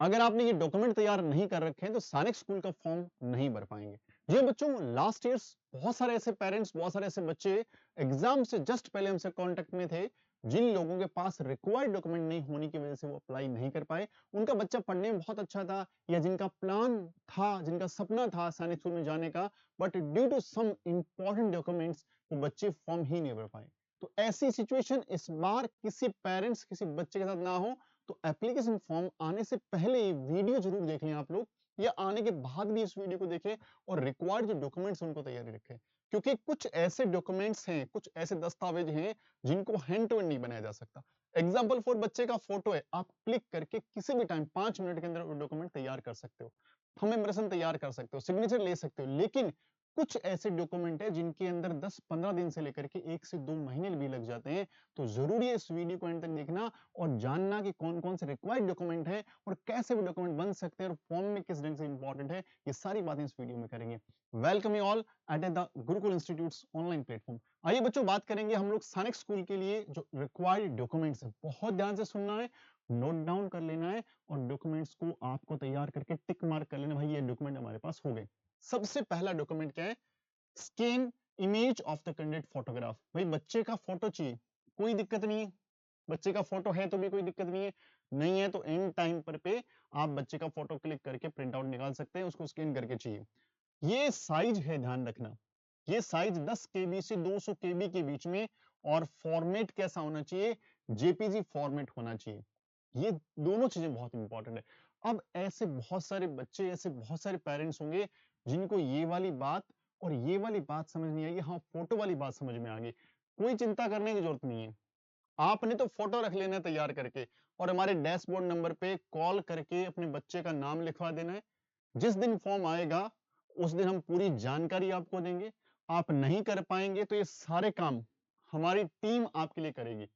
अगर आपने ये डॉक्यूमेंट तैयार नहीं कर रखे हैं तो सैनिक स्कूल का फॉर्म नहीं भर पाएंगे। जी बच्चों, लास्ट ईयर्स बहुत सारे ऐसे पेरेंट्स, बहुत सारे ऐसे बच्चे एग्जाम से जस्ट पहले हमसे कांटेक्ट में थे, जिन लोगों के पास रिक्वायर्ड डॉक्यूमेंट नहीं होने की वजह से वो अप्लाई नहीं कर पाए। उनका बच्चा पढ़ने में बहुत अच्छा था, या जिनका प्लान था, जिनका सपना था सैनिक स्कूल में जाने का, but due to some important documents वो बच्चे फॉर्म ही नहीं भर पाए। तो ऐसी सिचुएशन इस बार किसी पेरेंट्स, किसी बच्चे के साथ ना हो, तो एप्लीकेशन फॉर्म आने से पहले ये वीडियो जरूर देख लें आप लोग, या आने के बाद भी इस वीडियो को देखें और रिक्वायर्ड जो डॉक्यूमेंट्स उनको तैयारी रखें। क्योंकि कुछ ऐसे डॉक्यूमेंट्स हैं, कुछ ऐसे दस्तावेज हैं जिनको हैंड टू हैंड नहीं बनाया जा सकता। एग्जाम्पल फॉर, बच्चे का फोटो है, आप क्लिक करके किसी भी टाइम 5 मिनट के अंदर वो डॉक्यूमेंट तैयार कर सकते हो, थंब इम्प्रेशन तैयार कर सकते हो, सिग्नेचर ले सकते हो। लेकिन कुछ ऐसे डॉक्यूमेंट है जिनके अंदर 10-15 दिन से लेकर के 1 से 2 महीने भी लग जाते हैं। तो जरूरी है इस वीडियो को एंड तक देखना और जानना कि कौन कौन से रिक्वायर्ड डॉक्यूमेंट है और कैसे वो डॉक्यूमेंट बन सकते हैं और फॉर्म में किस ढंग से इंपॉर्टेंट है, ये सारी बातें इस वीडियो में करेंगे। Welcome you all at the Gurukul institutes online platform. आइए बच्चों, बात करेंगे हम लोग सैनिक स्कूल के लिए जो रिक्वायर्ड डॉक्यूमेंट्स है। बहुत ध्यान से सुनना है, नोट डाउन कर लेना है और डॉक्यूमेंट्स को आपको तैयार करके टिक मार्क कर लेना, भाई ये डॉक्यूमेंट हमारे पास हो गए। सबसे पहला डॉक्यूमेंट क्या है? Scan image of the candidate photograph. भाई बच्चे का फोटो चाहिए, कोई दिक्कत नहीं है। बच्चे का फोटो है तो भी कोई दिक्कत नहीं है, नहीं है तो एंड टाइम पर पे आप बच्चे का फोटो क्लिक करके प्रिंट आउट निकाल सकते हैं, उसको स्कैन करके चाहिए। ये साइज है, ध्यान रखना, ये साइज 10 केबी से 200 केबी के बीच में, और फॉर्मेट कैसा होना चाहिए? जेपीजी फॉर्मेट होना चाहिए। ये दोनों चीजें बहुत इंपॉर्टेंट है। अब ऐसे बहुत सारे बच्चे, ऐसे बहुत सारे पेरेंट्स होंगे जिनको ये वाली बात और ये वाली बात समझ नहीं आएगी, हाँ फोटो वाली बात समझ में आ गई। कोई चिंता करने की जरूरत नहीं है, आपने तो फोटो रख लेना है तैयार करके, और हमारे डैशबोर्ड नंबर पे कॉल करके अपने बच्चे का नाम लिखवा देना है। जिस दिन फॉर्म आएगा उस दिन हम पूरी जानकारी आपको देंगे। आप नहीं कर पाएंगे तो ये सारे काम हमारी टीम आपके लिए करेगी।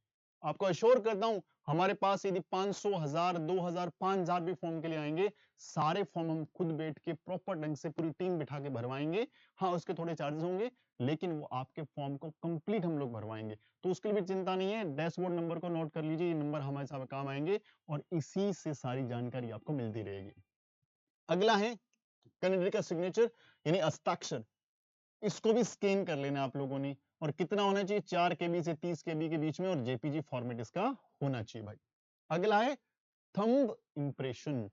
आपको अश्योर करता हूं, हमारे पास यदि 500, 1000, 2000, 5000 भी फॉर्म के लिए आएंगे, सारे फॉर्म हम खुद बैठ के प्रॉपर ढंग से पूरी टीम बिठा के भरवाएंगे। हाँ, उसके थोड़े चार्जेस होंगे, लेकिन वो आपके फॉर्म को कंप्लीट हम लोग भरवाएंगे। तो उसके लिए भी चिंता नहीं है, डैशबोर्ड नंबर को नोट कर लीजिए, ये नंबर हमारे साथ काम आएंगे और इसी से सारी जानकारी आपको मिलती रहेगी। अगला है कैंडिडेट का सिग्नेचर, यानी हस्ताक्षर। इसको भी स्कैन कर लेना आप लोगों ने, और कितना होना चाहिए? 4 केबी से 30 केबी के बीच में, और जेपीजी फॉर्मेट इसका होना चाहिए भाई। अगला है थंब इंप्रेशन,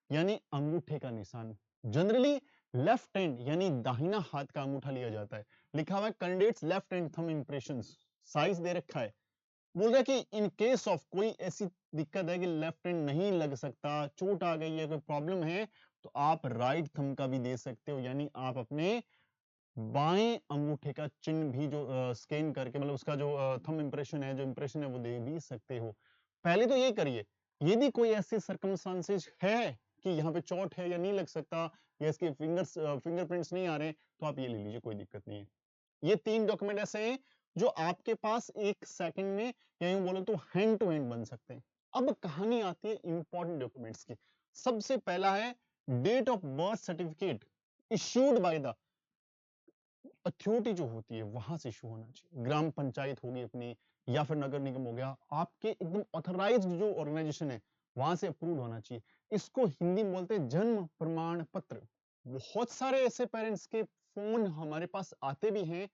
यानी अंगूठे का निशान। जनरली लेफ्ट हैंड यानी दाहिना हाथ का अंगूठा लिया जाता है। लिखा हुआ है candidates left hand thumb impression, size दे रखा है। बोल रहा है कि इन केस ऑफ कोई ऐसी दिक्कत है कि लेफ्ट हैंड नहीं लग सकता, चोट आ गई है, कोई प्रॉब्लम है, तो आप राइट थंब का भी दे सकते हो, यानी आप अपने बाएं अंगूठे का चिन्ह भी जो स्कैन करके, मतलब उसका जो थंब इंप्रेशन है, जो इंप्रेशन है, वो दे भी सकते हो। पहले तो ये करिए। यदि कोई ऐसे सर्कमस्टांसेस है कि यहाँ पे चोट है या नहीं लग सकता, या इसके फिंगरप्रिंट्स नहीं आ रहे, तो आप ये ले लीजिए, कोई दिक्कत नहीं है। ये 3 डॉक्यूमेंट ऐसे हैं जो आपके पास 1 सेकंड में, या यूं बोलो तो हैंड टू हैंड बन सकते हैं। अब कहानी आती है इंपॉर्टेंट डॉक्यूमेंट्स की। सबसे पहला है date of birth certificate, issued by the authority जो होती है वहां से इशू होना चाहिए। ग्राम पंचायत होगी अपनी, या फिर नगर निगम हो गया, आपके एकदम ऑथराइज्ड जो ऑर्गेनाइजेशन है वहां से अप्रूव होना चाहिए। इसको हिंदी में बोलते हैं जन्म प्रमाण पत्र। बहुत सारे ऐसे पेरेंट्स के फोन हमारे पास आते भी हैं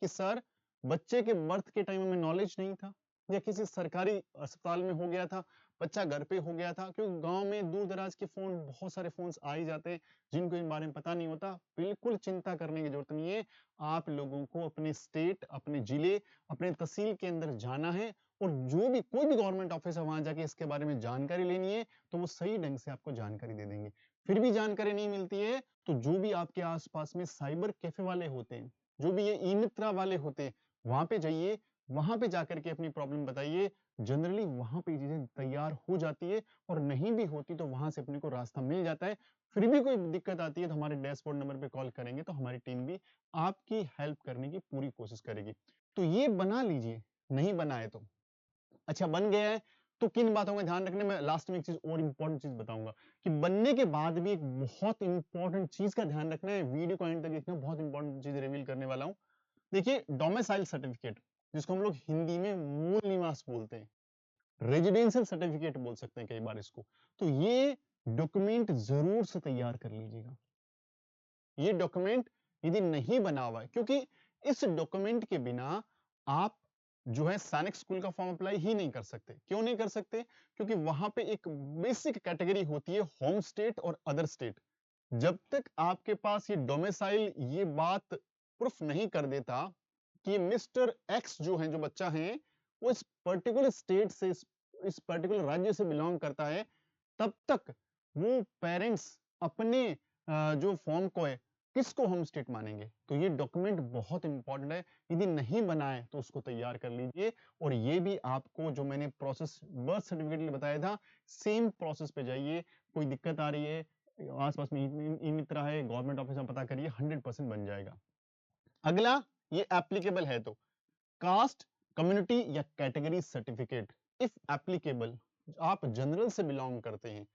कि सर, बच्चे के बर्थ के टाइम में नॉलेज नहीं था, या किसी सरकारी अस्पताल में हो गया था, बच्चा घर पे हो गया था, क्योंकि गांव में दूर दराज के फोन, बहुत सारे फोन्स आ ही जाते हैं जिनको इन बारे में पता नहीं होता। बिल्कुल चिंता करने की जरूरत नहीं है। आप लोगों को अपने स्टेट, अपने जिले, अपने तहसील के अंदर जाना है, और जो भी कोई भी गवर्नमेंट ऑफिस है वहां जाके इसके बारे में जानकारी लेनी है, तो वो सही ढंग से आपको जानकारी दे देंगे। फिर भी जानकारी नहीं मिलती है तो जो भी आपके आसपास में साइबर कैफे वाले होते हैं, जो भी ये ई मित्रा वाले होते हैं, वहां पे जाइए, वहां पे जाकर के अपनी प्रॉब्लम बताइए। जनरली वहां पे चीजें तैयार हो जाती है, और नहीं भी होती तो वहां से अपने को रास्ता मिल जाता है। फिर भी कोई दिक्कत आती है तो हमारे डैशबोर्ड नंबर पे कॉल करेंगे तो हमारी टीम भी आपकी हेल्प करने की पूरी कोशिश करेगी। तो ये बना लीजिए, नहीं बनाए तो। अच्छा, बन गया है तो किन बातों का ध्यान रखना, मैं लास्ट में एक चीज और इंपॉर्टेंट चीज बताऊंगा कि बनने के बाद भी एक बहुत इंपॉर्टेंट चीज का ध्यान रखना है। वीडियो को एंड तक देखना, बहुत इंपॉर्टेंट चीज रिवील करने वाला हूं। देखिए, डोमिसाइल सर्टिफिकेट, जिसको हम लोग हिंदी में मूल निवास बोलते हैं, रेजिडेंशियल सर्टिफिकेट बोल सकते हैं कई बार इसको। तो ये डॉक्यूमेंट जरूर से तैयार कर लीजिएगा। ये डॉक्यूमेंट यदि नहीं बना हुआ है, क्योंकि इस डॉक्यूमेंट के बिना आप जो है सैनिक स्कूल का फॉर्म अप्लाई ही नहीं कर सकते। क्यों नहीं कर सकते? क्योंकि वहां पे एक बेसिक कैटेगरी होती है होम स्टेट और अदर स्टेट। जब तक आपके पास ये डोमिसाइल ये बात प्रूफ नहीं कर देता कि मिस्टर एक्स जो है, जो बच्चा है, वो इस पर्टिकुलर स्टेट से, इस पर्टिकुलर राज्य से बिलोंग करता है, तब तक वो पेरेंट्स अपने जो फॉर्म को है, किसको होम स्टेट मानेंगे? तो ये डॉक्यूमेंट बहुत इंपॉर्टेंट है। यदि नहीं बनाए तो उसको तैयार कर लीजिए। और ये भी आपको जो मैंने प्रोसेस बर्थ सर्टिफिकेट के लिए बताया था, सेम प्रोसेस पे जाइए। कोई दिक्कत आ रही है, आसपास में ई मित्रा है, गवर्नमेंट ऑफिस में पता करिए, 100% बन जाएगा। अगला, ये एप्लीकेबल है तो कास्ट, कम्युनिटी या कैटेगरी सर्टिफिकेट इफ एप्लीकेबल। आप जनरल से बिलोंग करते हैं,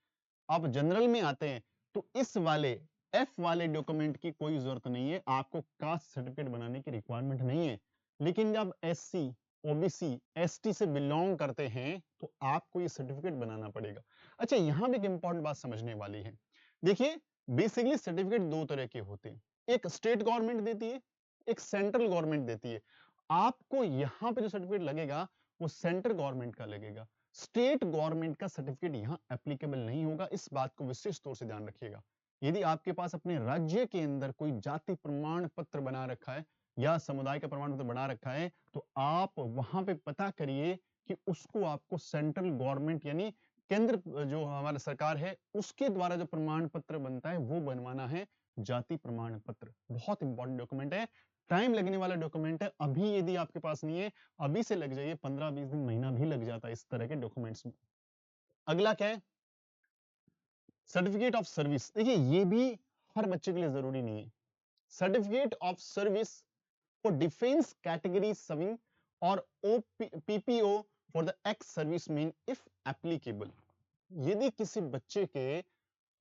आप जनरल में आते हैं, तो इस वाले एफ वाले डॉक्यूमेंट की कोई जरूरत नहीं है, आपको कास्ट सर्टिफिकेट बनाने की रिक्वायरमेंट नहीं है। लेकिन जब एससी, ओबीसी, एसटी से बिलोंग करते हैं तो आपको ये सर्टिफिकेट बनाना पड़ेगा। अच्छा, यहां भी एक इंपॉर्टेंट बात समझने वाली है। देखिए, बेसिकली सर्टिफिकेट दो तरह के होते हैं, एक स्टेट गवर्नमेंट देती है, एक सेंट्रल गवर्नमेंट देती है। आपको यहां पे जो सर्टिफिकेट लगेगा वो सेंट्रल गवर्नमेंट का लगेगा। स्टेट गवर्नमेंट का सर्टिफिकेट यहां एप्लीकेबल नहीं होगा, इस बात को विशेष तौर से ध्यान रखिएगा। यदि आपके पास अपने राज्य के अंदर कोई जाति प्रमाण पत्र बना रखा है या समुदाय का प्रमाण पत्र बना रखा है, तो आप वहां पे पता करिए कि उसको आपको सेंट्रल गवर्नमेंट यानी केंद्र जो हमारा सरकार है उसके द्वारा जो प्रमाण पत्र बनता है वो बनवाना है। जाति प्रमाण पत्र बहुत इंपॉर्टेंट डॉक्यूमेंट है, टाइम लगने वाला डॉक्यूमेंट है। अभी यदि आपके पास नहीं है, अभी से लग जाइए, 15-20 दिन, महीना भी लग जाता है इस तरह के डॉक्यूमेंट्स में। अगला क्या है? Certificate of service. देखिए, ये भी हर बच्चे के लिए जरूरी नहीं है। Certificate of service for defence category serving और PPO for the ex serviceman if applicable. यदि किसी बच्चे के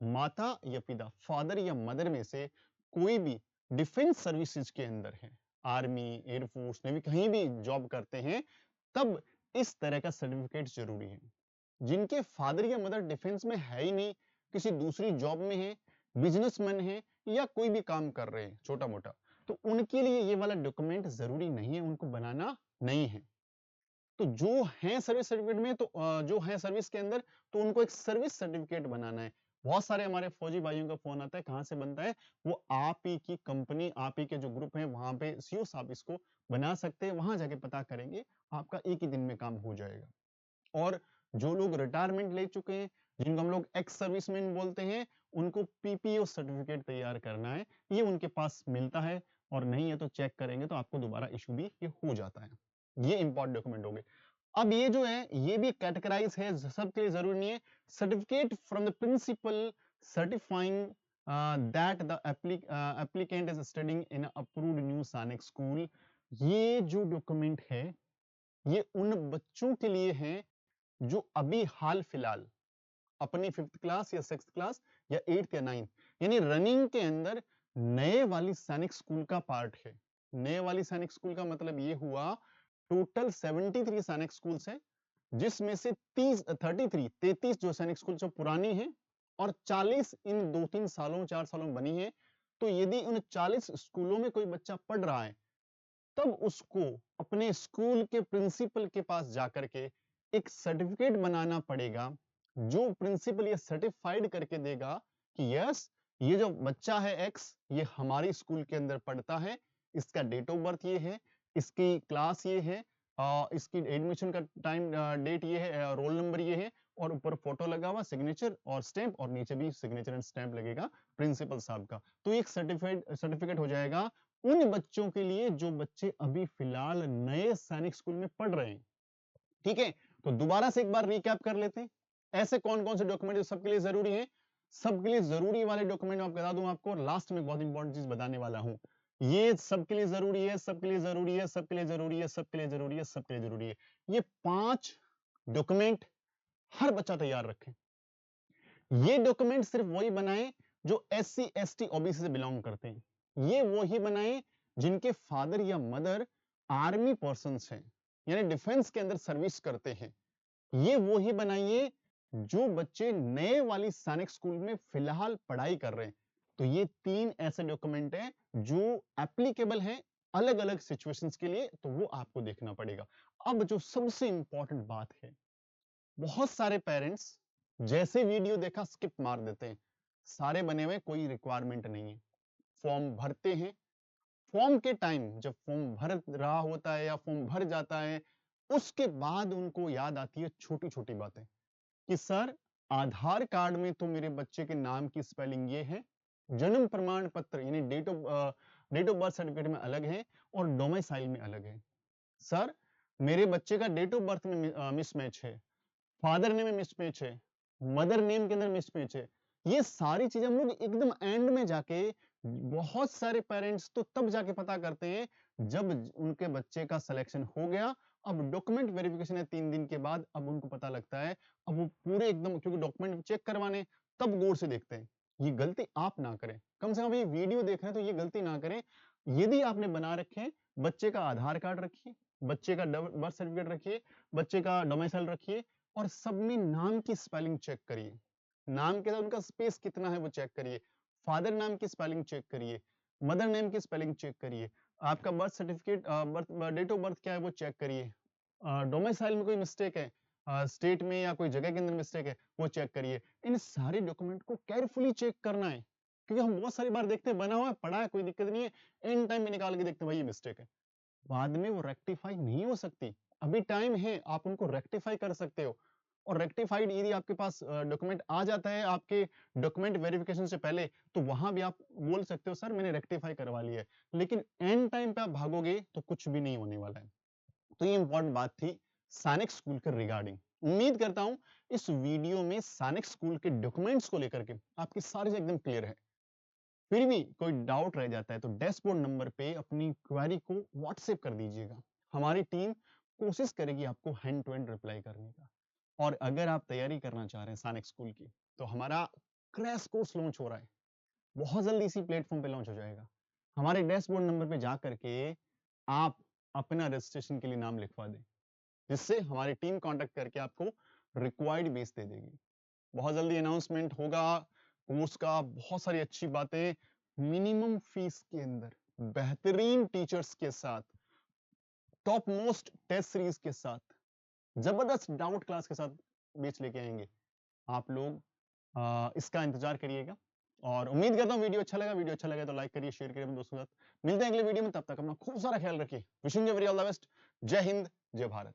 माता या पिता, फादर या मदर में से कोई भी डिफेंस सर्विसेज के अंदर है, आर्मी, एयरफोर्स, नेवी, कहीं भी जॉब करते हैं, तब इस तरह का सर्टिफिकेट जरूरी है। जिनके फादर या मदर डिफेंस में है ही नहीं, किसी दूसरी जॉब में है, बिजनेसमैन है या कोई भी काम कर रहे हैं छोटा मोटा, तो उनके लिए ये वाला डॉक्यूमेंट जरूरी नहीं है, उनको बनाना नहीं है। तो जो है सर्विस सर्टिफिकेट में, तो जो है सर्विस के अंदर, तो उनको एक सर्विस सर्टिफिकेट बनाना है। बहुत सारे हमारे फौजी भाइयों का फोन आता है, कहाँ से बनता है? वो आप ही की कंपनी, आप ही के जो ग्रुप है वहां पे सीओ साहब इसको बना सकते हैं, वहां जाके पता करेंगे, आपका एक ही दिन में काम हो जाएगा। और जो लोग रिटायरमेंट ले चुके हैं, जिनको हम लोग एक्स सर्विसमैन बोलते हैं, उनको पीपीओ सर्टिफिकेट तैयार करना है, ये उनके पास मिलता है, और नहीं है तो चेक करेंगे तो आपको दोबारा इशू भी ये हो जाता है। ये इंपॉर्टेंट डॉक्यूमेंट हो गए। अब ये जो है ये भी कैटेगराइज है, सबके लिए जरूरी नहीं है। Certificate from the principal certifying that the applicant is studying in approved new Sainik school. ये जो डॉक्यूमेंट है, ये उन बच्चों के लिए है जो अभी हाल फिलहाल अपनी 5th क्लास या 6th क्लास या 8th या 9th, यानी रनिंग के अंदर नए वाली सैनिक स्कूल का पार्ट है। नए वाली सैनिक स्कूल का मतलब ये हुआ, टोटल 73 सैनिक स्कूल्स हैं, जिसमें से 33 जो सैनिक स्कूल जो पुरानी है, और 40 इन 2-3 सालों 4 सालों में बनी है। तो यदि उन 40 स्कूलों में कोई बच्चा पढ़ रहा है, तब उसको अपने स्कूल के प्रिंसिपल के पास जाकर के एक सर्टिफिकेट बनाना पड़ेगा, जो प्रिंसिपल ये सर्टिफाइड करके देगा कि यस, ये जो बच्चा है एक्स, ये हमारी स्कूल के अंदर पढ़ता है, इसका डेट ऑफ बर्थ ये है, इसकी क्लास ये है, इसकी एडमिशन का टाइम डेट ये है, रोल नंबर ये है, और ऊपर फोटो लगा हुआ, सिग्नेचर और स्टैंप, और नीचे भी सिग्नेचर एंड स्टैंप लगेगा प्रिंसिपल साहब का। तो एक सर्टिफिकेट हो जाएगा उन बच्चों के लिए जो बच्चे अभी फिलहाल नए सैनिक स्कूल में पढ़ रहे हैं। ठीक है, तो दोबारा से एक बार रिकैप कर लेते हैं, ऐसे कौन कौन से डॉक्यूमेंट सबके लिए जरूरी है। सबके लिए जरूरी वाले डॉक्यूमेंट मैं बता दूं आपको, लास्ट में बहुत इंपॉर्टेंट चीज बताने वाला हूं। ये सबके लिए जरूरी है, सबके लिए जरूरी है, सबके लिए जरूरी है, सबके लिए जरूरी है, सबके लिए जरूरी है। ये 5 डॉक्यूमेंट हर बच्चा तैयार रखे। ये डॉक्यूमेंट सिर्फ वही बनाए जो एससी, एसटी, ओबीसी से बिलोंग करते हैं। ये वही बनाए जिनके फादर या मदर आर्मी पर्सन्स हैं, यानी डिफेंस के अंदर सर्विस करते हैं। ये वही बनाइए जो बच्चे नए वाली सैनिक स्कूल में फिलहाल पढ़ाई कर रहे हैं, तो ये 3 ऐसे डॉक्यूमेंट हैं जो एप्लीकेबल हैं अलग-अलग सिचुएशंस के लिए, तो वो आपको देखना पड़ेगा। अब जो सबसे इंपॉर्टेंट बात है, बहुत सारे पेरेंट्स जैसे वीडियो देखा स्किप मार देते हैं। सारे बने हुए कोई रिक्वायरमेंट नहीं है। फॉर्म भरते हैं, फॉर्म के टाइम जब फॉर्म भर रहा होता है या फॉर्म भर जाता है, उसके बाद उनको याद आती है छोटी-छोटी बातें कि सर आधार कार्ड में तो मेरे बच्चे के नाम की स्पेलिंग ये है, जन्म प्रमाण पत्र यानी डेट ऑफ बर्थ सर्टिफिकेट में अलग है और डोमिसाइल में अलग है। सर मेरे बच्चे का डेट ऑफ बर्थ में मिसमैच है, फादर नेम में मिसमैच है, मदर नेम के अंदर मिसमैच है। ये सारी चीजें हम लोग एकदम एंड में जाके बहुत सारे पेरेंट्स तो तब जाके पता करते हैं जब उनके बच्चे का सिलेक्शन हो गया। अब डॉक्यूमेंट वेरिफिकेशन है 3 दिन के बाद, अब उनको पता लगता है। अब वो पूरे एकदम क्योंकि डॉक्यूमेंट चेक करवाने तब गौर से देखते हैं। ये गलती आप ना करें, कम से कम ये वीडियो देख रहे हैं तो ये गलती ना करें। यदि आपने बना रखे हैं, बच्चे का आधार कार्ड रखिए, बच्चे का बर्थ सर्टिफिकेट रखिए, बच्चे का डोमिसाइल रखिए और सब में नाम की स्पेलिंग चेक करिए। नाम के साथ उनका स्पेस कितना है वो चेक करिए। फादर नाम की स्पेलिंग चेक करिए, मदर नेम की स्पेलिंग चेक करिए, आपका birth certificate birth date of birth क्या है वो चेक करिए। डोमिसाइल में कोई मिस्टेक है, स्टेट में या कोई जगह के अंदर मिस्टेक है वो चेक करिए। इन सारे डॉक्यूमेंट को केयरफुली चेक करना है, क्योंकि हम बहुत सारी बार देखते हैं बना हुआ है, पढ़ा है, कोई दिक्कत नहीं है, एंड टाइम में निकाल के देखते हैं भाई ये मिस्टेक है। बाद में वो रेक्टिफाई नहीं हो सकती। अभी टाइम है, आप उनको रेक्टिफाई कर सकते हो। और रेक्टिफाइड यदि आपके पास डॉक्यूमेंट आ जाता है आपके डॉक्यूमेंट वेरिफिकेशन से पहले, तो वहां भी आप बोल सकते हो सर मैंने रेक्टिफाई करवा लिया है। लेकिन एंड टाइम पे आप भागोगे तो कुछ भी नहीं होने वाला है। तो ये इंपॉर्टेंट बात थी सैनिक स्कूल के रिगार्डिंग। उम्मीद करता हूं इस वीडियो में सैनिक स्कूल के डॉक्यूमेंट्स को लेकर के आपकी सारी चीजें एकदम क्लियर है। फिर भी कोई डाउट रह जाता है तो डैशबोर्ड नंबर पे अपनी क्वेरी को व्हाट्सएप कर दीजिएगा। हमारी टीम कोशिश करेगी आपको हैंड टू हैंड रिप्लाई करने का। और अगर आप तैयारी करना चाह रहे हैं सैनिक स्कूल की, तो हमारा क्रैश कोर्स लॉन्च हो रहा है। बहुत जल्दी इसी प्लेटफॉर्म पे लॉन्च हो जाएगा। हमारे डैशबोर्ड नंबर पे जा करके आप अपना रजिस्ट्रेशन के लिए नाम लिखवा दें, जिससे हमारी टीम कांटेक्ट करके आपको रिक्वायर्ड बेस दे देगी। बहुत जल्दी अनाउंसमेंट होगा कोर्स का, बहुत सारी अच्छी बातें, मिनिमम फीस के अंदर, बेहतरीन टीचर्स के साथ, टॉप मोस्ट टेस्ट सीरीज के साथ, जबरदस्त डाउट क्लास के साथ बेच लेके आएंगे। आप लोग इसका इंतजार करिएगा और उम्मीद करता हूँ वीडियो अच्छा लगा तो लाइक करिए, शेयर करिए अपने दोस्तों के साथ। मिलते हैं अगले वीडियो में, तब तक अपना खूब सारा ख्याल रखिए। Wishing you very all the best. जय हिंद, जय भारत।